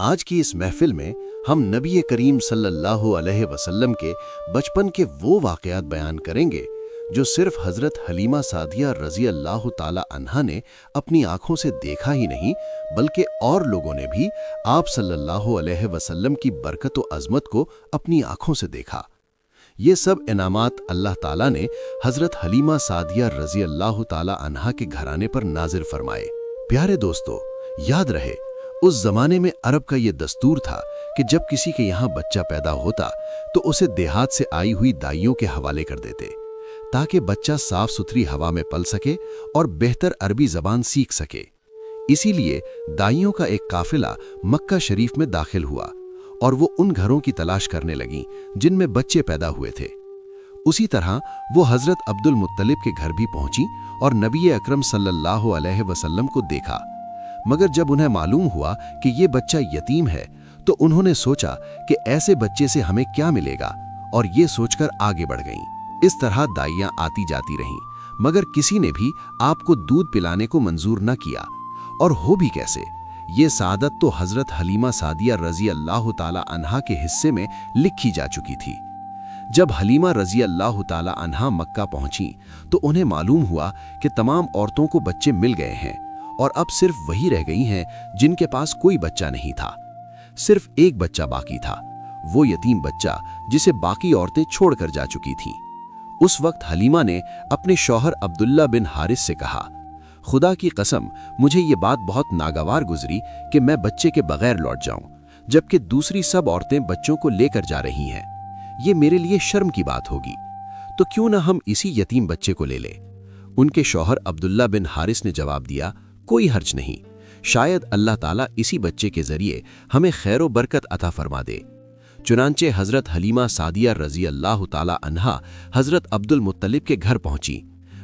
आज की इस महफिल में हम नबी करीम सल्लल्लाहु अलैहि वसल्लम के बचपन के वो वाक़यात बयान करेंगे जो सिर्फ हज़रत हलीमा सादिया रज़ी अल्लाह ताला अन्हा ने अपनी आंखों से देखा ही नहीं, बल्कि और लोगों ने भी आप सल्लल्लाहु अलैहि वसल्लम की बरकत व अज़मत को अपनी आंखों से देखा। ये सब इनामात अल्लाह ताला ने हज़रत हलीमा सादिया रज़ी अल्लाह ताला अन्हा के घराने पर नाज़िल फरमाए। प्यारे दोस्तों, याद रहे उस जमाने में अरब का ये दस्तूर था कि जब किसी के यहाँ बच्चा पैदा होता तो उसे देहात से आई हुई दाइयों के हवाले कर देते ताकि बच्चा साफ सुथरी हवा में पल सके और बेहतर अरबी जबान सीख सके। इसीलिए दाइयों का एक काफिला मक्का शरीफ में दाखिल हुआ और वो उन घरों की तलाश करने लगी जिनमें बच्चे पैदा हुए थे। उसी तरह वो हजरत अब्दुल मुत्तलिब के घर भी पहुंची और नबी अकरम सल्लल्लाहु अलैहि वसल्लम को देखा। मगर जब उन्हें मालूम हुआ कि ये बच्चा यतीम है तो उन्होंने सोचा कि ऐसे बच्चे से हमें क्या मिलेगा, और ये सोचकर आगे बढ़ गईं। इस तरह दाइयां आती जाती रहीं, मगर किसी ने भी आपको दूध पिलाने को मंजूर न किया। और हो भी कैसे, ये सादत तो हजरत हलीमा सादिया रजी अल्लाह ताला अन्हा के हिस्से में लिखी जा चुकी थी। जब हलीमा रजी अल्लाह ताला अन्हा मक्का पहुंची तो उन्हें मालूम हुआ कि तमाम औरतों को बच्चे मिल गए हैं और अब सिर्फ वही रह गई हैं जिनके पास कोई बच्चा नहीं था। सिर्फ एक बच्चा बाकी था, वो यतीम बच्चा जिसे बाकी औरतें छोड़कर जा चुकी थीं। उस वक्त हलीमा ने अपने शौहर अब्दुल्ला बिन हारिस से कहा, खुदा की कसम, मुझे ये बात बहुत नागवार गुजरी कि मैं बच्चे के बगैर लौट जाऊं, जबकि दूसरी सब औरतें बच्चों को लेकर जा रही हैं। ये मेरे लिए शर्म की बात होगी, तो क्यों ना हम इसी यतीम बच्चे को ले लें। उनके शौहर अब्दुल्ला बिन हारिस ने जवाब दिया, कोई हर्ज नहीं, शायद अल्लाह ताला इसी बच्चे के जरिए हमें खैर व बरकत अता फरमा दे। चुनांचे हजरत हलीमा सादिया रजी अल्लाह ताला अन्हा हजरत अब्दुल मुत्तलिब के घर पहुंची।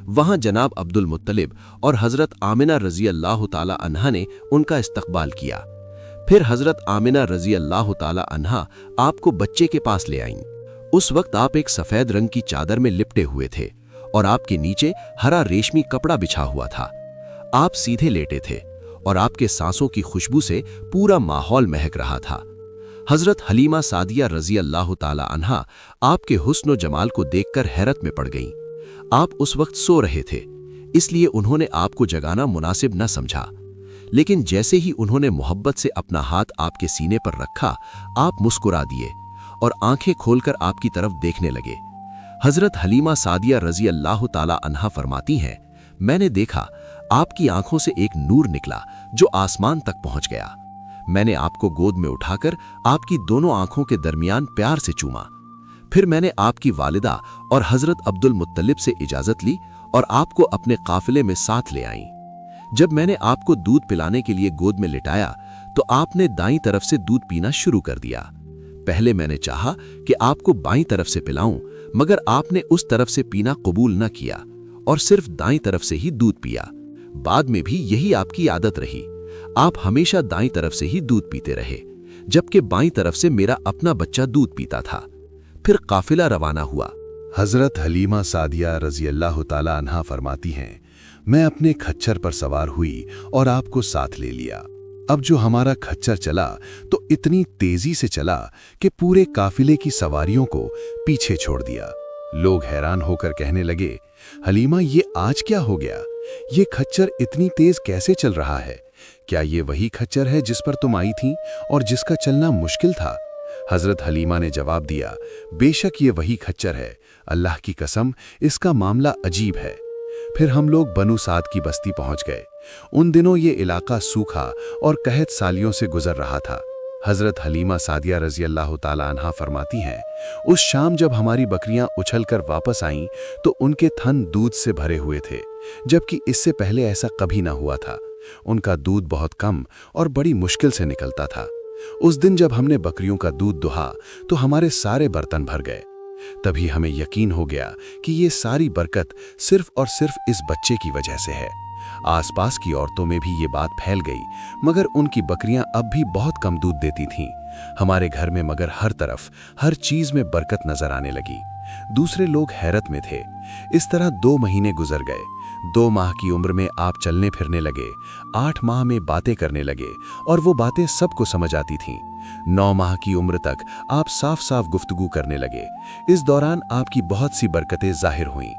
वहां जनाब अब्दुल मुत्तलिब और हजरत आमिना रजी अल्लाह ताला अन्हा ने उनका इस्तकबाल किया। फिर हजरत आमिना रजी अल्लाह ताला अन्हा आपको बच्चे के पास ले आईं। उस वक्त आप एक सफेद रंग की चादर में लिपटे हुए थे और आपके नीचे हरा रेशमी कपड़ा बिछा हुआ था। आप सीधे लेटे थे और आपके सांसों की खुशबू से पूरा माहौल महक रहा था। हजरत हलीमा सादिया रजी अल्लाह ताला अन्हा आपके हुस्न व जमाल को देखकर हैरत में पड़ गईं। आप उस वक्त सो रहे थे, इसलिए उन्होंने आपको जगाना मुनासिब न समझा। लेकिन जैसे ही उन्होंने मोहब्बत से अपना हाथ आपके सीने पर रखा, आप मुस्कुरा दिए और आंखें खोलकर आपकी तरफ देखने लगे। हजरत हलीमा सादिया रजी अल्लाह ताला अन्हा फरमाती हैं, मैंने देखा आपकी आंखों से एक नूर निकला जो आसमान तक पहुंच गया। मैंने आपको गोद में उठाकर आपकी दोनों आंखों के दरमियान प्यार से चूमा। फिर मैंने आपकी वालिदा और हजरत अब्दुल मुत्तलिब से इजाजत ली और आपको अपने काफिले में साथ ले आईं। जब मैंने आपको दूध पिलाने के लिए गोद में लिटाया तो आपने दाईं तरफ से दूध पीना शुरू कर दिया। पहले मैंने चाहा कि आपको बाईं तरफ से पिलाऊं, मगर आपने उस तरफ से पीना कबूल न किया और सिर्फ दाईं तरफ से ही दूध पिया। बाद में भी यही आपकी आदत रही, आप हमेशा दाईं तरफ से ही दूध पीते रहे, जबकि बाईं तरफ से मेरा अपना बच्चा दूध पीता था। फिर काफिला रवाना हुआ। हजरत हलीमा सादिया रजी अल्लाह ताला अन्हा फरमाती हैं, मैं अपने खच्चर पर सवार हुई और आपको साथ ले लिया। अब जो हमारा खच्चर चला तो इतनी तेजी से चला कि पूरे काफिले की सवारियों को पीछे छोड़ दिया। लोग हैरान होकर कहने लगे, हलीमा, ये आज क्या हो गया? ये खच्चर इतनी तेज कैसे चल रहा है? क्या ये वही खच्चर है जिस पर तुम आई थी और जिसका चलना मुश्किल था? हजरत हलीमा ने जवाब दिया, बेशक ये वही खच्चर है, अल्लाह की कसम, इसका मामला अजीब है। फिर हम लोग बनु साद की बस्ती पहुंच गए। उन दिनों ये इलाका सूखा और कहत सालियों से गुजर रहा था। हजरत हलीमा सादिया रजी अल्लाह ताला अन्हा फरमाती हैं, उस शाम जब हमारी बकरियां उछलकर वापस आईं तो उनके थन दूध से भरे हुए थे, जबकि इससे पहले ऐसा कभी ना हुआ था। उनका दूध बहुत कम और बड़ी मुश्किल से निकलता था। उस दिन जब हमने बकरियों का दूध दुहा तो हमारे सारे बर्तन भर गए। तभी हमें यकीन हो गया कि ये सारी बरकत सिर्फ और सिर्फ इस बच्चे की वजह से है। आसपास की औरतों में भी ये बात फैल गई, मगर उनकी बकरियां अब भी बहुत कम दूध देती थीं। हमारे घर में मगर हर तरफ हर चीज में बरकत नजर आने लगी। दूसरे लोग हैरत में थे। इस तरह 2 महीने गुजर गए। 2 माह की उम्र में आप चलने फिरने लगे, 8 माह में बातें करने लगे और वो बातें सबको समझ आती थीं। 9 माह की उम्र तक आप साफ साफ गुफ्तगू करने लगे। इस दौरान आपकी बहुत सी बरकतें जाहिर हुईं।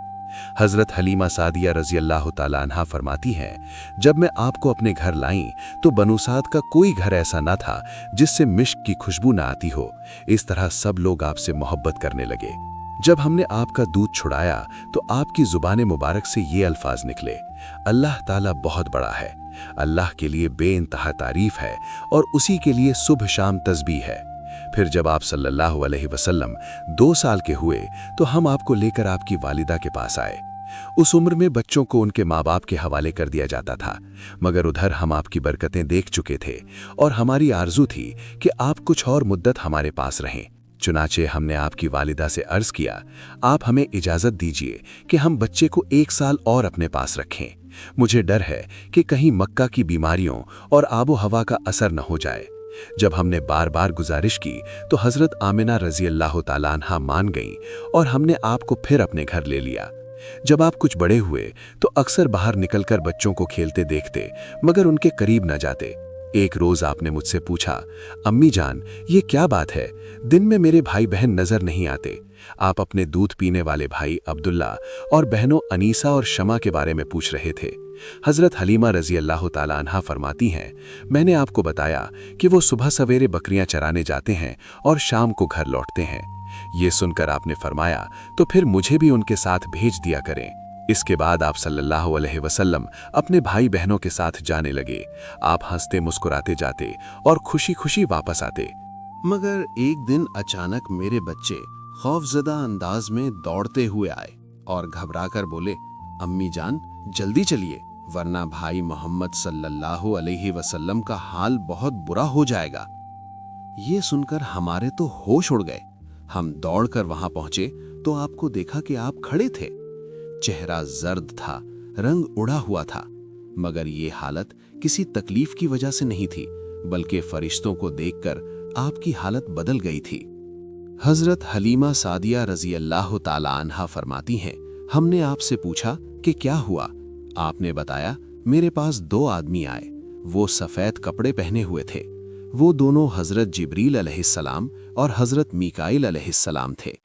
हजरत हलीमा सादिया रजी अल्लाह ताला अन्हा फरमाती हैं, जब मैं आपको अपने घर लाई तो बनु साद का कोई घर ऐसा ना था जिससे मिश्क की खुशबू ना आती हो। इस तरह सब लोग आपसे मोहब्बत करने लगे। जब हमने आपका दूध छुड़ाया तो आपकी जुबान मुबारक से ये अल्फाज निकले, अल्लाह ताला बहुत बड़ा है, अल्लाह के लिए बेइंतहा तारीफ है और उसी के लिए सुबह शाम तस्बीह है। फिर जब आप सल्लल्लाहु अलैहि वसल्लम 2 साल के हुए तो हम आपको लेकर आपकी वालिदा के पास आए। उस उम्र में बच्चों को उनके माँ बाप के हवाले कर दिया जाता था, मगर उधर हम आपकी बरकतें देख चुके थे और हमारी आरजू थी कि आप कुछ और मुद्दत हमारे पास रहें। चुनाचे हमने आपकी वालिदा से अर्ज किया, आप हमें इजाज़त दीजिए कि हम बच्चे को 1 साल और अपने पास रखें। मुझे डर है कि कहीं मक्का की बीमारियों और आबो हवा का असर न हो जाए। जब हमने बार बार गुजारिश की तो हज़रत आमिना रज़ी अल्लाह ताला अन्हा मान गईं और हमने आपको फिर अपने घर ले लिया। जब आप कुछ बड़े हुए तो अक्सर बाहर निकलकर बच्चों को खेलते देखते, मगर उनके करीब न जाते। एक रोज आपने मुझसे पूछा, अम्मी जान ये क्या बात है, दिन में मेरे भाई बहन नजर नहीं आते। आप अपने दूध पीने वाले भाई अब्दुल्ला और बहनों अनीसा और शमा के बारे में पूछ रहे थे। हजरत हलीमा रजी अल्लाह ताला अन्हा फरमाती हैं, मैंने आपको बताया कि वो सुबह सवेरे बकरियां चराने जाते हैं और शाम को घर लौटते हैं। ये सुनकर आपने फरमाया, तो फिर मुझे भी उनके साथ भेज दिया करें। इसके बाद आप सल्लल्लाहु अलैहि वसल्लम अपने भाई बहनों के साथ जाने लगे। आप हंसते मुस्कुराते जाते और खुशी खुशी वापस आते। मगर एक दिन अचानक मेरे बच्चे खौफजदा अंदाज में दौड़ते हुए आए और घबराकर बोले, अम्मी जान जल्दी चलिए, वरना भाई मोहम्मद सल्लल्लाहु अलैहि वसल्लम का हाल बहुत बुरा हो जाएगा। ये सुनकर हमारे तो होश उड़ गए। हम दौड़कर वहां पहुंचे तो आपको देखा कि आप खड़े थे। चेहरा जर्द था, रंग उड़ा हुआ था, मगर ये हालत किसी तकलीफ की वजह से नहीं थी, बल्कि फरिश्तों को देखकर आपकी हालत बदल गई थी। हजरत हलीमा सादिया रजी अल्लाह ताला अन्हा फरमाती हैं, हमने आपसे पूछा कि क्या हुआ। आपने बताया, मेरे पास 2 आदमी आए। वो सफेद कपड़े पहने हुए थे। वो दोनों हजरत जिब्रील अलैहिस्सलाम और हजरत मीकाईल अलैहिस्सलाम थे।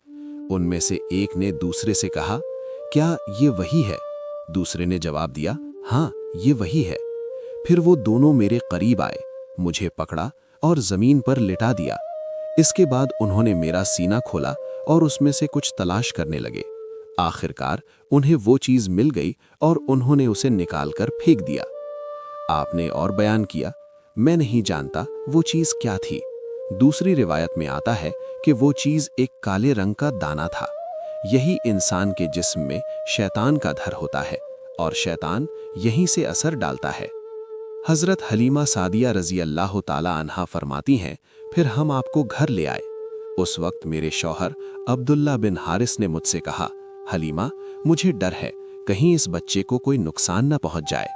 उनमें से एक ने दूसरे से कहा, क्या ये वही है? दूसरे ने जवाब दिया, हाँ ये वही है। फिर वो दोनों मेरे करीब आए, मुझे पकड़ा और जमीन पर लिटा दिया। इसके बाद उन्होंने मेरा सीना खोला और उसमें से कुछ तलाश करने लगे। आखिरकार उन्हें वो चीज मिल गई और उन्होंने उसे निकालकर फेंक दिया। आपने और बयान किया, मैं नहीं जानता वो चीज क्या थी। दूसरी रिवायत में आता है कि वो चीज एक काले रंग का दाना था। यही इंसान के जिस्म में शैतान का घर होता है और शैतान यहीं से असर डालता है। हजरत हलीमा सादिया रजी अल्लाह ताला अन्हा फरमाती हैं, फिर हम आपको घर ले आए। उस वक्त मेरे शौहर अब्दुल्ला बिन हारिस ने मुझसे कहा, हलीमा मुझे डर है कहीं इस बच्चे को कोई नुकसान न पहुंच जाए,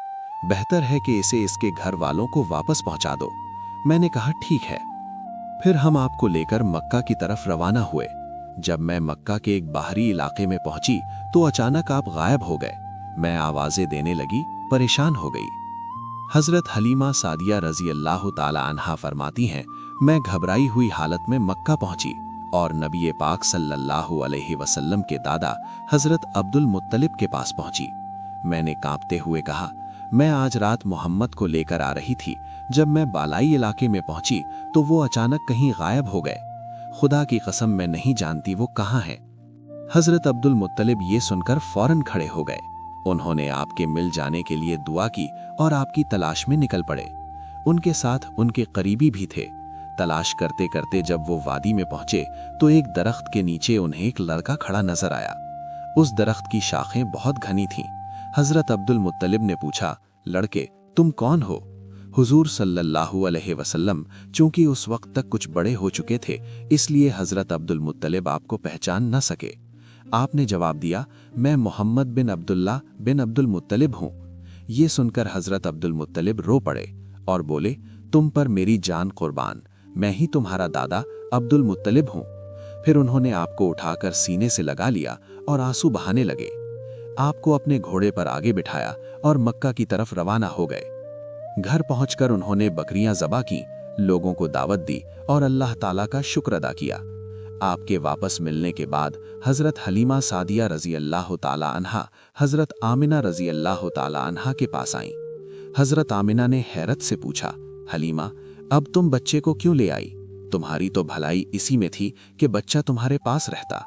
बेहतर है कि इसे इसके घर वालों को वापस पहुंचा दो। मैंने कहा ठीक है। फिर हम आपको लेकर मक्का की तरफ रवाना हुए। जब मैं मक्का के एक बाहरी इलाके में पहुंची तो अचानक आप गायब हो गए। मैं आवाजें देने लगी, परेशान हो गई। हजरत हलीमा सादिया रजी अल्लाह ताला अन्हा फरमाती हैं, मैं घबराई हुई हालत में मक्का पहुंची और नबी पाक सल्लल्लाहु अलैहि वसल्लम के दादा हजरत अब्दुल मुत्तलिब के पास पहुंची। मैंने कांपते हुए कहा, मैं आज रात मोहम्मद को लेकर आ रही थी। जब मैं बालाई इलाके में पहुंची तो वो अचानक कहीं गायब हो गए। खुदा की कसम मैं नहीं जानती वो कहाँ हैं। हजरत अब्दुल मुत्तलिब ये सुनकर फौरन खड़े हो गए। उन्होंने आपके मिल जाने के लिए दुआ की और आपकी तलाश में निकल पड़े। उनके साथ उनके करीबी भी थे। तलाश करते करते जब वो वादी में पहुंचे तो एक दरख्त के नीचे उन्हें एक लड़का खड़ा नजर आया। उस दरख्त की शाखें बहुत घनी थीं। हजरत अब्दुल मुत्तलिब ने पूछा, लड़के तुम कौन हो? हुजूर सल्लल्लाहु अलैहि वसल्लम चूंकि उस वक्त तक कुछ बड़े हो चुके थे, इसलिए हजरत अब्दुल मुत्तलिब आपको पहचान न सके। आपने जवाब दिया, मैं मोहम्मद बिन अब्दुल्ला बिन अब्दुल मुत्तलिब हूँ। ये सुनकर हजरत अब्दुल मुत्तलिब रो पड़े और बोले, तुम पर मेरी जान कुर्बान, मैं ही तुम्हारा दादा अब्दुल मुत्तलिब हूँ। फिर उन्होंने आपको उठाकर सीने से लगा लिया और आंसू बहाने लगे। आपको अपने घोड़े पर आगे बिठाया और मक्का की तरफ रवाना हो गए। घर पहुंचकर उन्होंने बकरियां ज़बा की, लोगों को दावत दी और अल्लाह ताला का शुक्र अदा किया। आपके वापस मिलने के बाद हज़रत हलीमा सादिया रज़ी अल्लाह ताला अन्हा हज़रत आमिना रज़ी अल्लाह ताला अन्हा के पास आईं। हज़रत आमिना ने हैरत से पूछा, हलीमा, अब तुम बच्चे को क्यों ले आई? तुम्हारी तो भलाई इसी में थी कि बच्चा तुम्हारे पास रहता।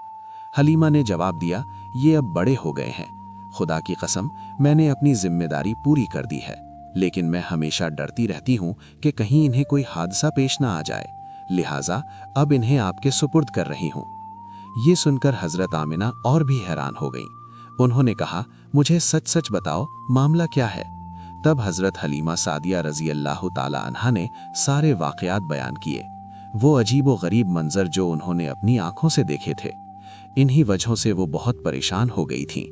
हलीमा ने जवाब दिया, ये अब बड़े हो गए हैं, खुदा की कसम मैंने अपनी जिम्मेदारी पूरी कर दी है, लेकिन मैं हमेशा डरती रहती हूँ कि कहीं इन्हें कोई हादसा पेश ना आ जाए, लिहाजा अब इन्हें आपके सुपुर्द कर रही हूँ। ये सुनकर हज़रत आमिना और भी हैरान हो गईं। उन्होंने कहा, मुझे सच सच बताओ, मामला क्या है? तब हज़रत हलीमा सादिया रज़ी अल्लाह ताला अन्हा ने सारे वाक़यात बयान किए, वो अजीब व गरीब मंजर जो उन्होंने अपनी आंखों से देखे थे। इन्हीं वजहों से वो बहुत परेशान हो गई थीं